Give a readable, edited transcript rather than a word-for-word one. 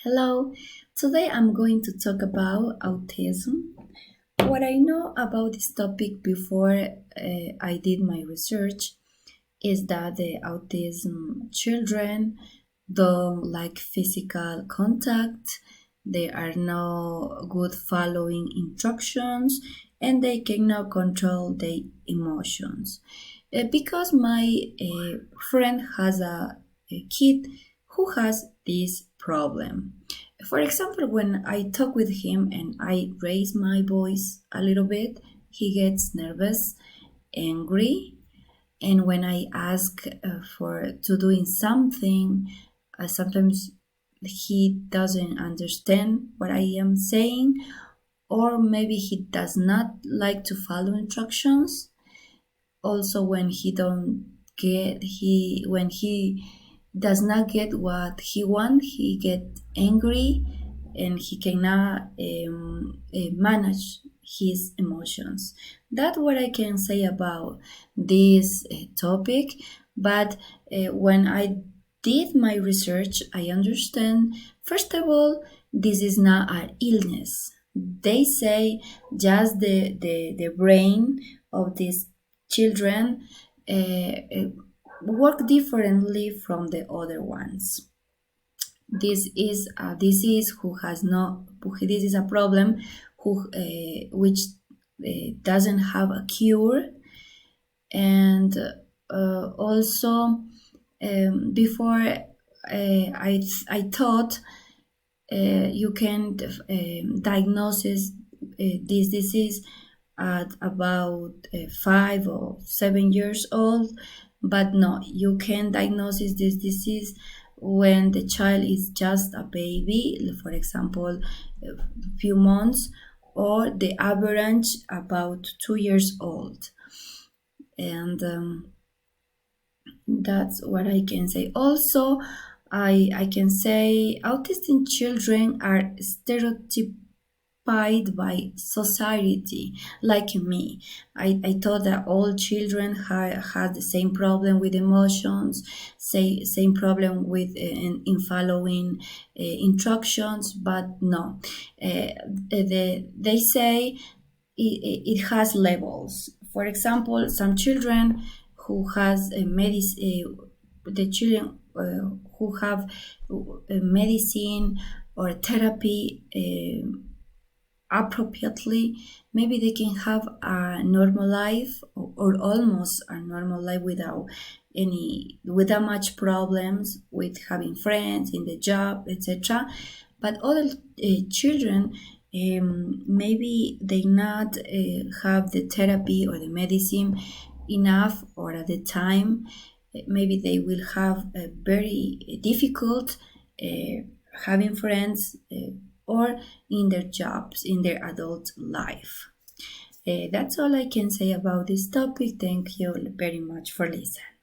Hello, today I'm going to talk about autism. What I know about this topic before I did my research is that the autism children don't like physical contact, they are not good following instructions, and they cannot control their emotions. Because my friend has a kid who has this problem. For example, when I talk with him and I raise my voice a little bit, he gets nervous, angry, and when I ask for to doing something, sometimes he doesn't understand what I am saying, or maybe he does not like to follow instructions. Also, when he does not get what he wants, he get angry, and he cannot manage his emotions. That's what I can say about this topic. But when I did my research, I understand, first of all, this is not an illness. They say just the brain of these children uh, work differently from the other ones. This is a disease who has no. This is a problem who which doesn't have a cure, and also before I thought you can diagnose this disease at about 5 or 7 years old, but no, you can diagnose this disease when the child is just a baby, for example, a few months, or the average about 2 years old. And that's what I can say. Also, I can say autistic children are stereotypified by society, like me. I thought that all children had the same problem with emotions, same problem with in following instructions, but no. They say it has levels. For example, some children who has a the children who have medicine or therapy appropriately, maybe they can have a normal life, or almost a normal life without much problems with having friends in the job, etc. But other children, maybe they not have the therapy or the medicine enough, or at the time maybe they will have a very difficult having friends, or in their jobs, in their adult life. That's all I can say about this topic. Thank you very much for listening.